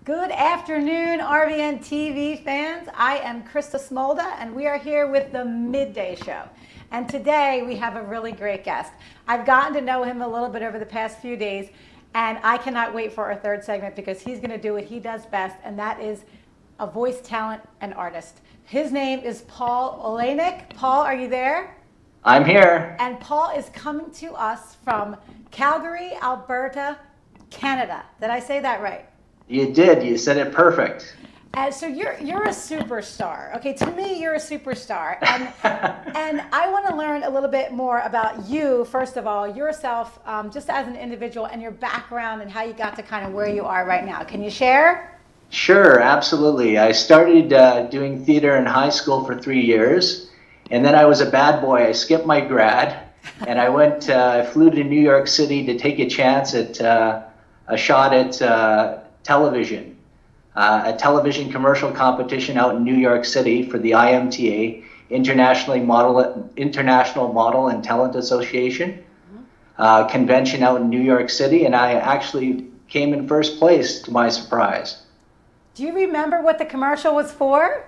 Good afternoon, RVN TV fans. I am Krista Smolda, and we are here with the Midday Show. And today we have a really great guest. I've gotten to know him a little bit over the past few days, and I cannot wait for our third segment because he's going to do what he does best, and that is a voice talent and artist. His name is Paul Oleynick. Paul, are you there? I'm here. And Paul is coming to us from Calgary, Alberta, Canada. Did I say that right? You did. You said it perfect. And so you're a superstar. Okay, to me, you're a superstar. And I want to learn a little bit more about you, first of all, yourself, just as an individual and your background and how you got to kind of where you are right now. Can you share? Sure, absolutely. I started doing theater in high school for 3 years, and then I was a bad boy. I skipped my grad, and I flew to New York City to take a chance at a shot at television, a television commercial competition out in New York City for the IMTA, International Model and Talent Association convention out in New York City, and I actually came in first place to my surprise. Do you remember what the commercial was for?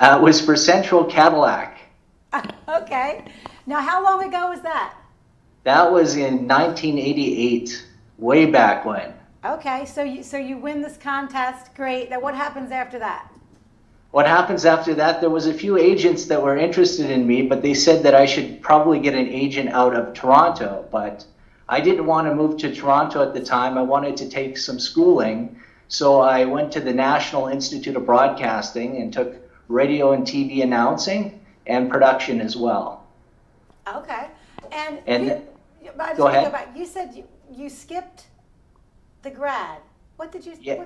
It was for Central Cadillac. Okay. Now, how long ago was that? That was in 1988, way back when. Okay, so you win this contest, great. Now what happens after that? What happens after that, there was a few agents that were interested in me, but they said that I should probably get an agent out of Toronto. But I didn't want to move to Toronto at the time. I wanted to take some schooling. So I went to the National Institute of Broadcasting and took radio and TV announcing and production as well. Okay. Go ahead. You said you skipped the grad. What did you? Yeah.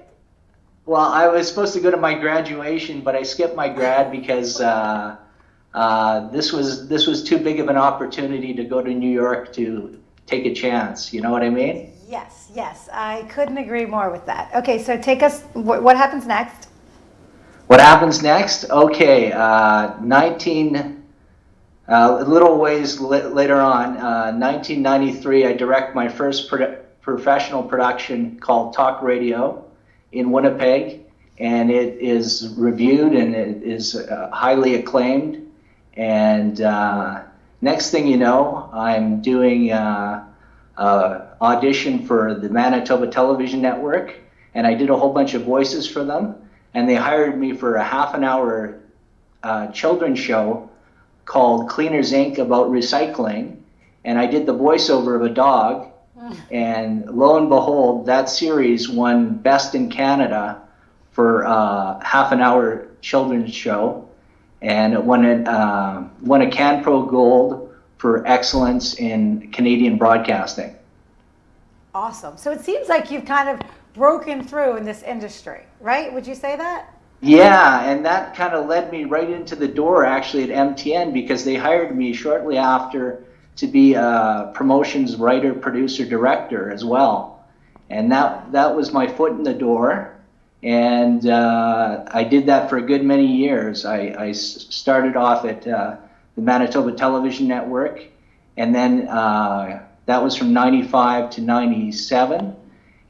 Well, I was supposed to go to my graduation, but I skipped my grad because this was too big of an opportunity to go to New York to take a chance. You know what I mean? Yes. I couldn't agree more with that. Okay, so take us. What happens next? What happens next? Okay, a little ways later on, 1993, I direct my first professional production called Talk Radio in Winnipeg, and it is reviewed and it is highly acclaimed. And next thing you know, I'm doing audition for the Manitoba Television Network, and I did a whole bunch of voices for them, and they hired me for a half-an-hour children's show called Cleaners Inc. about recycling, and I did the voiceover of a dog. And lo and behold, that series won Best in Canada for half-an-hour children's show, and it won a CanPro Gold for excellence in Canadian broadcasting. Awesome. So it seems like you've kind of broken through in this industry, right? Would you say that? Yeah, and that kind of led me right into the door actually at MTN, because they hired me shortly after to be a promotions writer, producer, director as well. And that was my foot in the door. And I did that for a good many years. I started off at the Manitoba Television Network, and then that was from 95 to 97.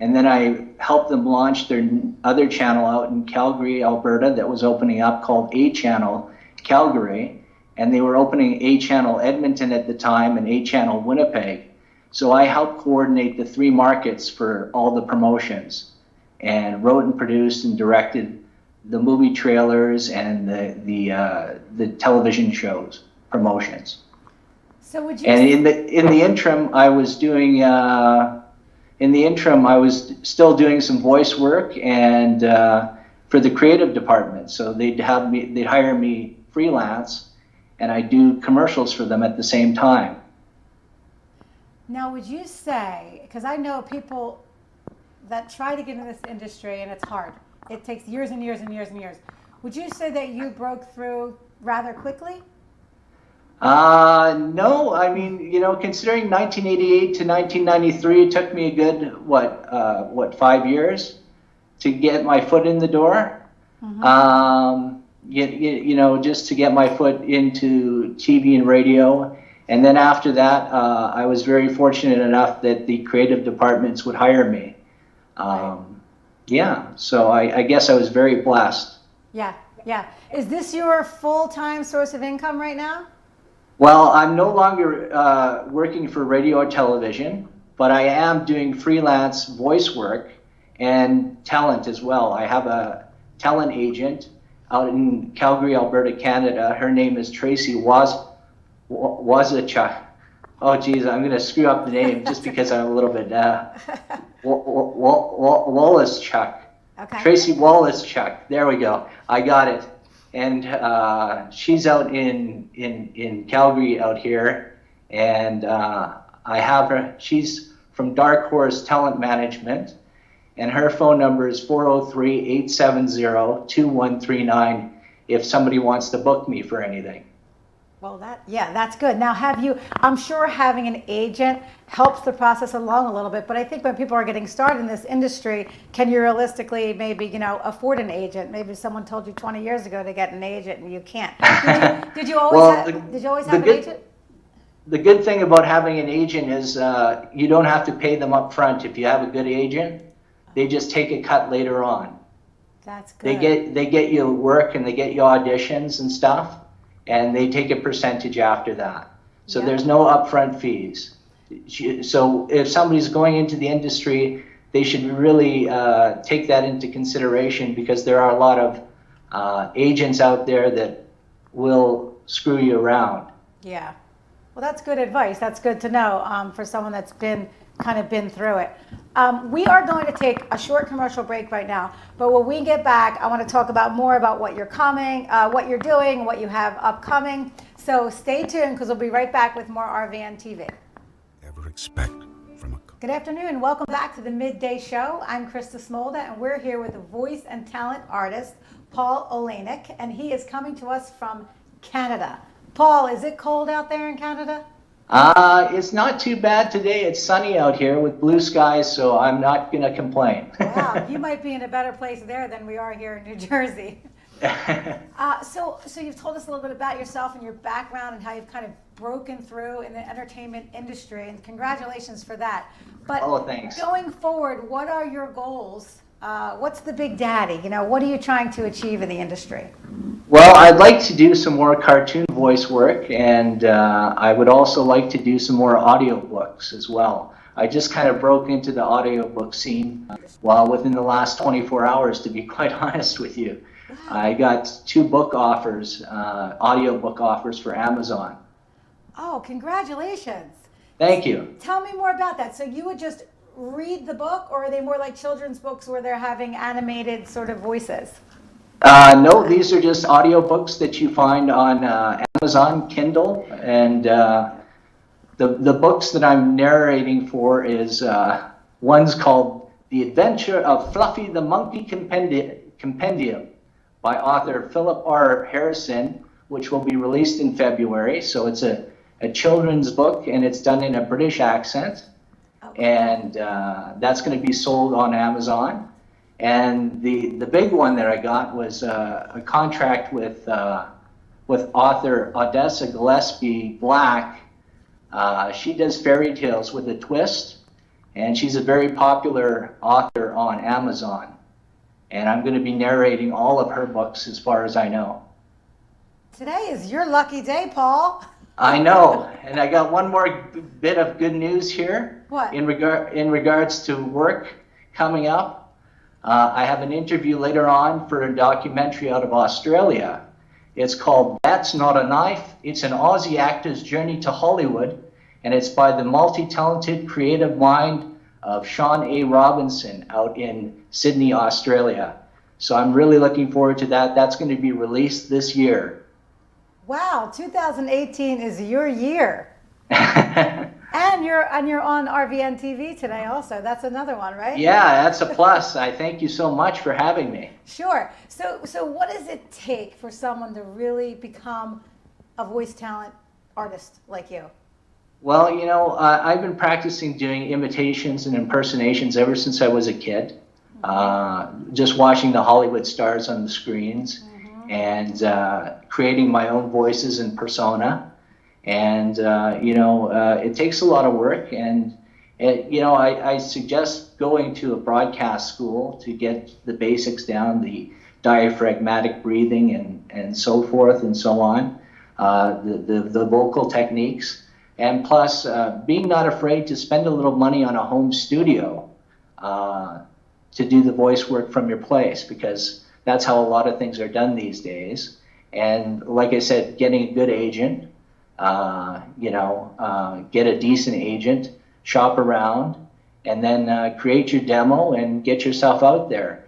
And then I helped them launch their other channel out in Calgary, Alberta, that was opening up, called A Channel Calgary. And they were opening A Channel Edmonton at the time and A Channel Winnipeg. So I helped coordinate the 3 markets for all the promotions, and wrote and produced and directed the movie trailers and the television shows promotions. So would you? And in the interim, I was doing I was still doing some voice work and for the creative department. So they'd hire me freelance, and I do commercials for them at the same time. Now, would you say, because I know people that try to get into this industry and it's hard. It takes years and years and years and years. Would you say that you broke through rather quickly? No, I mean, considering 1988 to 1993, it took me a good, 5 years to get my foot in the door. Mm-hmm. Just to get my foot into TV and radio. And then after that, I was very fortunate enough that the creative departments would hire me. Right. Yeah, so I guess I was very blessed. Yeah, yeah. Is this your full-time source of income right now? Well, I'm no longer working for radio or television, but I am doing freelance voice work and talent as well. I have a talent agent out in Calgary, Alberta, Canada. Her name is Tracy Wazachuk. Oh, geez, I'm going to screw up the name just because I'm a little bit Wallace-Chuck. Okay. Tracy Wallace-Chuck. There we go. I got it. And she's out in Calgary out here, and I have her. She's from Dark Horse Talent Management, and her phone number is 403-870-2139 if somebody wants to book me for anything. Well, that's good. Now, I'm sure having an agent helps the process along a little bit, but I think when people are getting started in this industry, can you realistically maybe, afford an agent? Maybe someone told you 20 years ago to get an agent and you can't. Did you always have an agent? The good thing about having an agent is you don't have to pay them up front. If you have a good agent, they just take a cut later on. That's good. They get you work and they get you auditions and stuff, and they take a percentage after that. So there's no upfront fees. So if somebody's going into the industry, they should really take that into consideration, because there are a lot of agents out there that will screw you around. Yeah. Well, that's good advice. That's good to know for someone that's been through it. We are going to take a short commercial break right now, but when we get back, I want to talk more about what you're doing, what you have upcoming. So stay tuned, because we'll be right back with more RVN TV. Ever expect from a... Good afternoon. Welcome back to the Midday Show. I'm Krista Smolda, and we're here with a voice and talent artist, Paul Oleynick, and he is coming to us from Canada. Paul, is it cold out there in Canada? It's not too bad today. It's sunny out here with blue skies, so I'm not going to complain. Wow, you might be in a better place there than we are here in New Jersey. So you've told us a little bit about yourself and your background and how you've kind of broken through in the entertainment industry, and congratulations for that. But thanks. Going forward, what are your goals? What's the big daddy? What are you trying to achieve in the industry? Well, I'd like to do some more cartoon voice work, and I would also like to do some more audiobooks as well. I just kind of broke into the audiobook scene within the last 24 hours, to be quite honest with you. Wow. I got 2 book offers, audiobook offers for Amazon. Oh, congratulations. Thank you. Tell me more about that. So you would just read the book, or are they more like children's books where they're having animated sort of voices? No, these are just audiobooks that you find on Amazon Kindle, and the books that I'm narrating for is one's called The Adventure of Fluffy the Monkey Compendium by author Philip R. Harrison, which will be released in February. So it's a children's book, and it's done in a British accent. Okay. And that's going to be sold on Amazon. And the big one that I got was a contract with author Odessa Gillespie Black. She does fairy tales with a twist, and she's a very popular author on Amazon. And I'm going to be narrating all of her books as far as I know. Today is your lucky day, Paul. I know, and I got one more bit of good news here. What? In regards to work coming up. I have an interview later on for a documentary out of Australia. It's called That's Not a Knife. It's an Aussie actor's journey to Hollywood, and it's by the multi-talented creative mind of Sean A. Robinson out in Sydney, Australia. So I'm really looking forward to that. That's going to be released this year. Wow, 2018 is your year. And you're on RVN TV today also. That's another one, right? Yeah, that's a plus. I thank you so much for having me. Sure. So what does it take for someone to really become a voice talent artist like you? Well, I've been practicing doing imitations and impersonations ever since I was a kid. Just watching the Hollywood stars on the screens, and creating my own voices and persona. And it takes a lot of work, and I suggest going to a broadcast school to get the basics down, the diaphragmatic breathing and so forth and so on, the vocal techniques, and plus being not afraid to spend a little money on a home studio to do the voice work from your place, because that's how a lot of things are done these days. And like I said, getting a good agent, get a decent agent, shop around, and then create your demo and get yourself out there.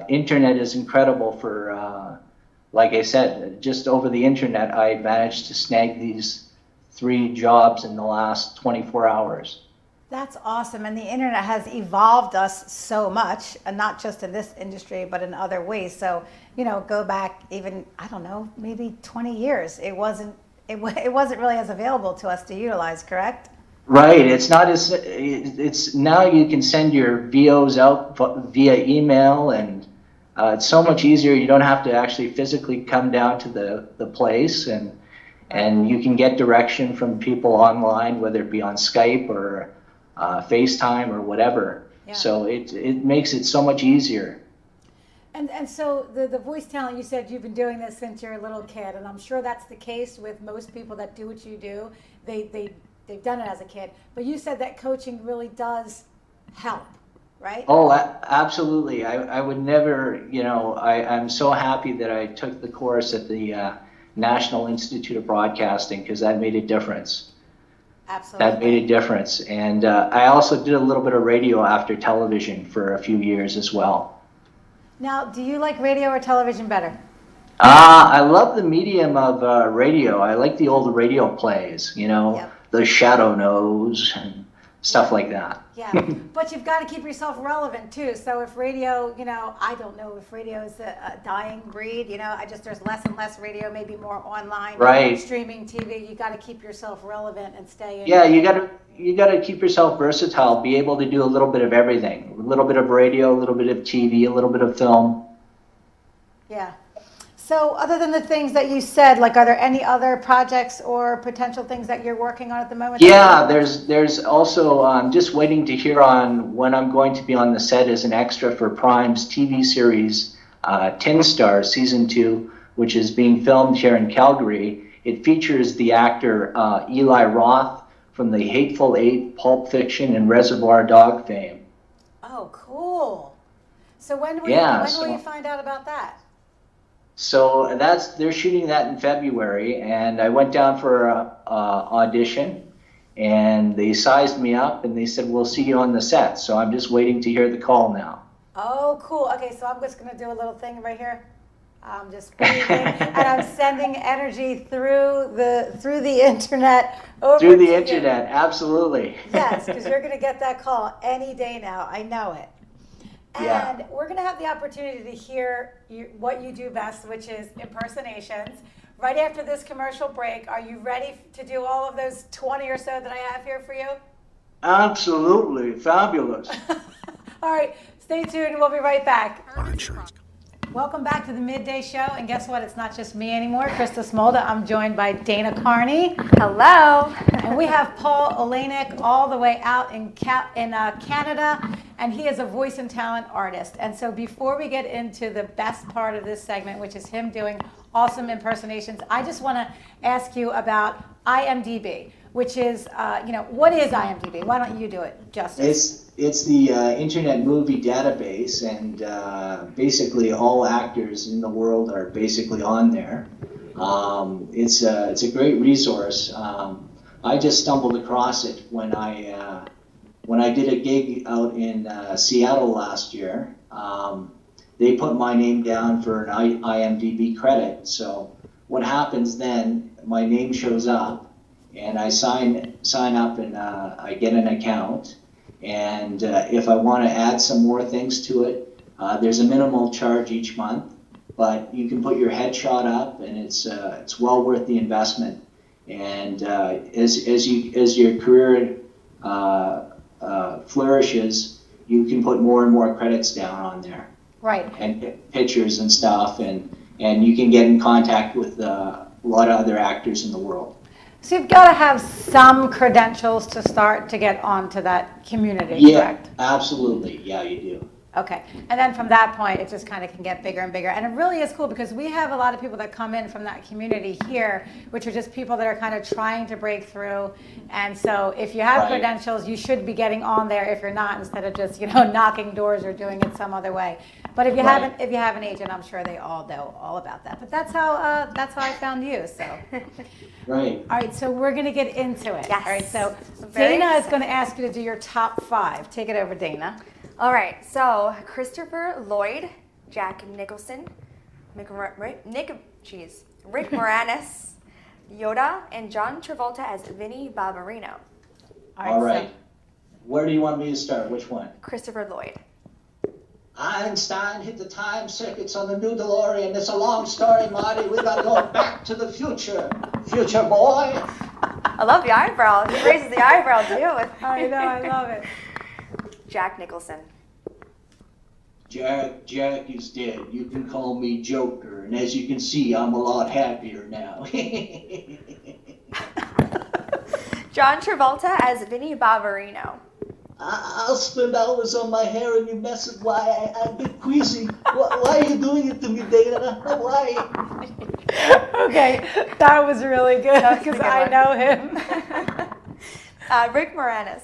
Internet is incredible for, like I said, just over the internet, I managed to snag these 3 jobs in the last 24 hours. That's awesome. And the internet has evolved us so much, and not just in this industry, but in other ways. So, go back even, I don't know, maybe 20 years. It wasn't really as available to us to utilize, correct? Right. It's not as, it's now you can send your VOs out via email, and it's so much easier. You don't have to actually physically come down to the place, and you can get direction from people online, whether it be on Skype or FaceTime or whatever. Yeah. So it makes it so much easier. And so the voice talent, you said you've been doing this since you're a little kid, and I'm sure that's the case with most people that do what you do. They've done it as a kid, but you said that coaching really does help, right? Oh, absolutely. I would never, I'm so happy that I took the course at the National Institute of Broadcasting, because that made a difference. Absolutely. That made a difference. And I also did a little bit of radio after television for a few years as well. Now, do you like radio or television better? I love the medium of radio. I like the old radio plays, Yep. The Shadow Knows and stuff like that. Yeah, but you've got to keep yourself relevant too. So if radio, I don't know if radio is a dying breed. There's less and less radio, maybe more online, right? Streaming TV. You got to keep yourself relevant and stay in. Yeah, you got to keep yourself versatile. Be able to do a little bit of everything. A little bit of radio, a little bit of TV, a little bit of film. Yeah. So other than the things that you said, like, are there any other projects or potential things that you're working on at the moment? Yeah, there's also, I'm just waiting to hear on when I'm going to be on the set as an extra for Prime's TV series, Tin Star Season 2, which is being filmed here in Calgary. It features the actor Eli Roth from the Hateful Eight, Pulp Fiction, and Reservoir Dog fame. Oh, cool. So when will you find out about that? So they're shooting that in February, and I went down for a audition, and they sized me up, and they said, we'll see you on the set. So I'm just waiting to hear the call now. Oh, cool. Okay, so I'm just going to do a little thing right here. I'm just breathing, and I'm sending energy through the internet over through the to internet, you. Absolutely. Yes, because you're going to get that call any day now. I know it. And we're going to have the opportunity to hear what you do best, which is impersonations. Right after this commercial break, are you ready to do all of those 20 or so that I have here for you? Absolutely. Fabulous. All right. Stay tuned. We'll be right back. On insurance. Welcome back to the Midday Show. And guess what? It's not just me anymore. Krista Smolda. I'm joined by Dana Carney. Hello. And we have Paul Oleynick all the way out in Canada. And he is a voice and talent artist. And so before we get into the best part of this segment, which is him doing awesome impersonations, I just want to ask you about IMDb, which is, what is IMDb? Why don't you do it, Justice? It's the Internet Movie Database, and basically all actors in the world are basically on there. It's a great resource. I just stumbled across it when I did a gig out in Seattle last year. They put my name down for an IMDb credit. So what happens then? My name shows up, and I sign up, and I get an account. And if I want to add some more things to it, there's a minimal charge each month, but you can put your headshot up, and it's well worth the investment. And as your career flourishes, you can put more and more credits down on there. Right. And pictures and stuff, and you can get in contact with a lot of other actors in the world. So you've got to have some credentials to start to get onto that community, Yeah, correct? absolutely. Yeah, you do. Okay, and then from that point, it just kind of can get bigger and bigger. And it really is cool because we have a lot of people that come in from that community here, which are just people that are kind of trying to break through. And so if you have Right. credentials, you should be getting on there if you're not, instead of just, knocking doors or doing it some other way. But if you Right. haven't, if you have an agent, I'm sure they all know all about that. But that's how I found you. So, Right. all right, so we're gonna get into it. Yes. All right, so Very Dana is excited. going to ask you to do your top 5. Take it over, Dana. All right, so Christopher Lloyd, Jack Nicholson, Rick Moranis, Yoda, and John Travolta as Vinnie Barbarino. All right. Where do you want me to start? Which one? Christopher Lloyd. Einstein hit the time circuits on the new DeLorean. It's a long story, Marty. We gotta go back to the future. Future boy. I love the eyebrow. He raises the eyebrow too. I know, I love it. Jack Nicholson. Jack is dead. You can call me Joker. And as you can see, I'm a lot happier now. John Travolta as Vinnie Barbarino. I'll spend hours on my hair and you mess it. Why? I get queasy. Why are you doing it to me, Dana? Why? Okay, that was really good That was a because good I one. know him. Rick Moranis.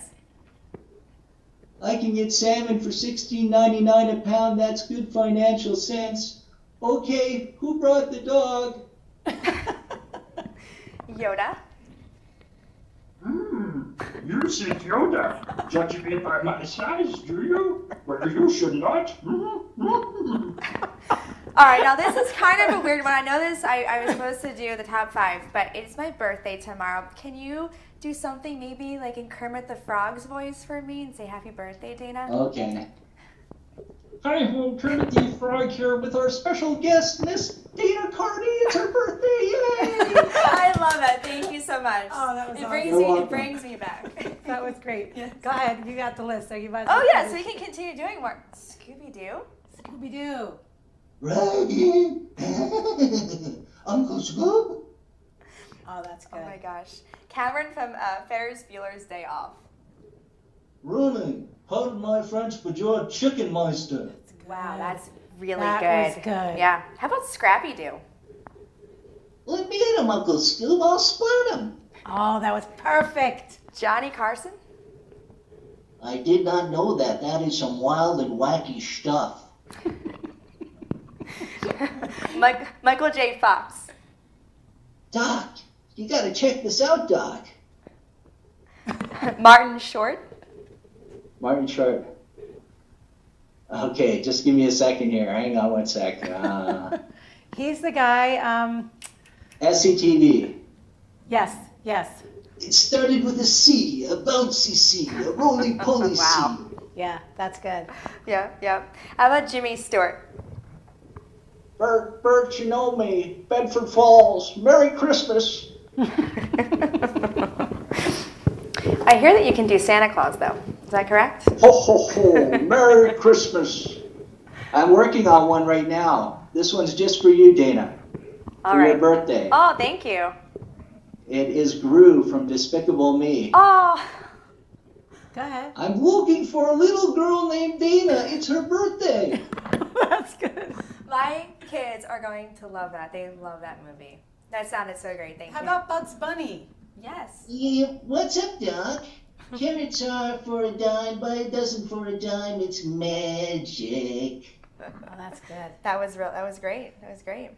I can get salmon for $16.99 a pound. That's good financial sense. Okay, who brought the dog? Yoda. You seek Yoda. Judge me by my size, do you? Well, you should not. All right, now this is kind of a weird one. I know this, I was supposed to do the top 5, but it's my birthday tomorrow. Can you do something maybe like in Kermit the Frog's voice for me and say happy birthday, Dana? Okay. Hi ho, Kermit the Frog here with our special guest, Miss Dana Carney. It's her birthday, yay! I love that. Thank you so much. Oh, that was it awesome. brings You're me welcome. it brings me back. That was great. Yes. Go ahead, you got the list, so you might. Oh yeah, so we can continue doing more. Scooby Doo. Scooby Doo. Raggy. Uncle Scoob. Oh, that's good. Oh my gosh, Cameron from Ferris Bueller's Day Off. Running. Pardon my French, but you're a chicken meister. Wow, that's really That good. was good. Yeah. How about Scrappy Doo? Let me hit him, Uncle Scoob. I'll split him. Oh, that was perfect. Johnny Carson. I did not know that. That is some wild and wacky stuff. Michael J. Fox. Doc, you gotta check this out, Doc. Martin Short. Martin Short. Okay, just give me a second here. Hang on one sec. He's the guy. SCTV. Yes. It started with a C, a bouncy C, a roly-poly Wow. C. Yeah, that's good. Yeah. How about Jimmy Stewart? Bert, you know me. Bedford Falls. Merry Christmas. I hear that you can do Santa Claus, though. Is that correct? Ho, ho, ho. Merry Christmas. I'm working on one right now. This one's just for you, Dana. All For your right. birthday. Oh, thank you. It is Gru from Despicable Me. Oh, Go ahead. I'm looking for a little girl named Dana. It's her birthday. That's good. my kids are going to love that. They love that movie. That sounded so great. Thank How you. about Bugs Bunny? Yes. Yeah, what's up, Doc? Carrots are for a dime, but a dozen for a dime. It's magic. Oh, that's good. That was real. That was great. That was great.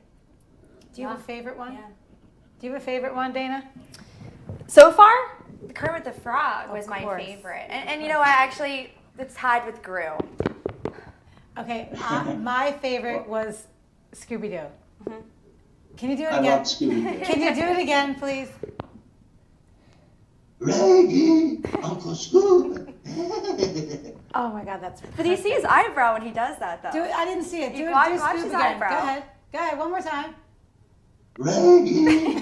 Do you have a favorite one? Yeah. Do you have a favorite one, Dana? So far, Kermit the Frog was Of my course. favorite. And you know what? Actually, it's tied with Gru. Okay, my favorite was Scooby Doo. Mhm. Can you do it I again? love Scooby-Doo. Can you do it again, please? Raggy, Uncle Scoob. Oh my God, that's. But do you see his eyebrow when he does that, though? Do it. I didn't see it. Do You it. watch- Do watch Scoob his again. eyebrow. Go ahead. Go ahead. One more time. Raggy,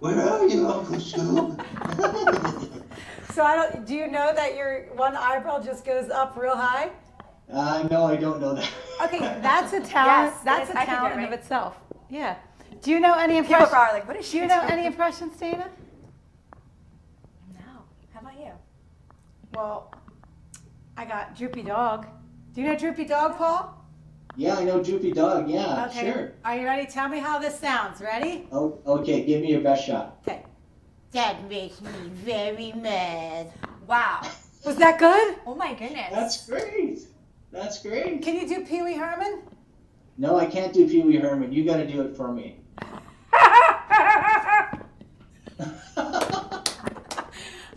where are you, Uncle Scoob? So I don't. Do you know that your one eyebrow just goes up real high? No, I don't know that. Okay, that's a talent. Yes, That's yes, a I can do it, talent in right? of itself. Yeah. Do you know any People impressions? are like, what is Do she you know doing? any impressions, Dana? Well, I got Droopy Dog. Do you know Droopy Dog, Paul? Yeah, I know Droopy Dog. Yeah, Okay. sure. Are you ready? Tell me how this sounds. Ready? Oh, okay, give me your best shot. Okay. That makes me very mad. Wow. Was that good? Oh my goodness. That's great. That's great. Can you do Pee Wee Herman? No, I can't do Pee Wee Herman. You got to do it for me.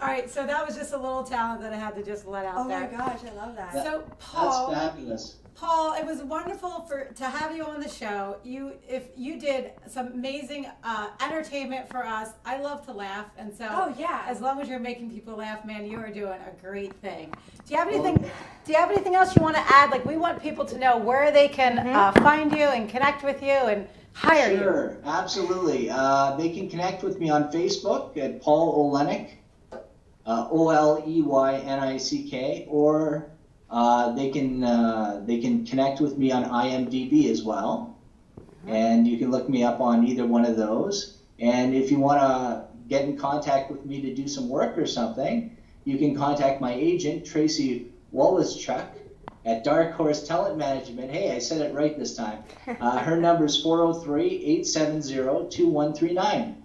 All right, so that was just a little talent that I had to just let out Oh there. my gosh, I love that. So Paul, That's fabulous. Paul, it was wonderful to have you on the show. If you did some amazing entertainment for us. I love to laugh, and so Oh, yeah. as long as you're making people laugh, man, you are doing a great thing. Do you have anything? Do you have anything else you want to add? Like, we want people to know where they can find you and connect with you and hire you. Sure, absolutely. They can connect with me on Facebook at Paul Oleynick, Oleynick, or they can connect with me on IMDb as well, and you can look me up on either one of those. And if you want to get in contact with me to do some work or something, you can contact my agent Tracy Wallaschuk at Dark Horse Talent Management. Hey, I said it right this time. Her number is 403-870-2139.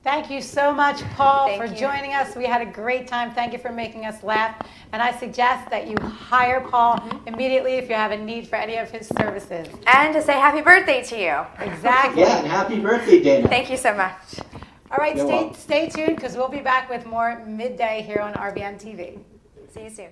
Thank you so much, Paul, Thank for you. joining us. We had a great time. Thank you for making us laugh. And I suggest that you hire Paul immediately if you have a need for any of his services. And to say happy birthday to you. Exactly. Yeah, and happy birthday, Dana. Thank you so much. All right, You're welcome. stay tuned because we'll be back with more Midday here on RVN TV. See you soon.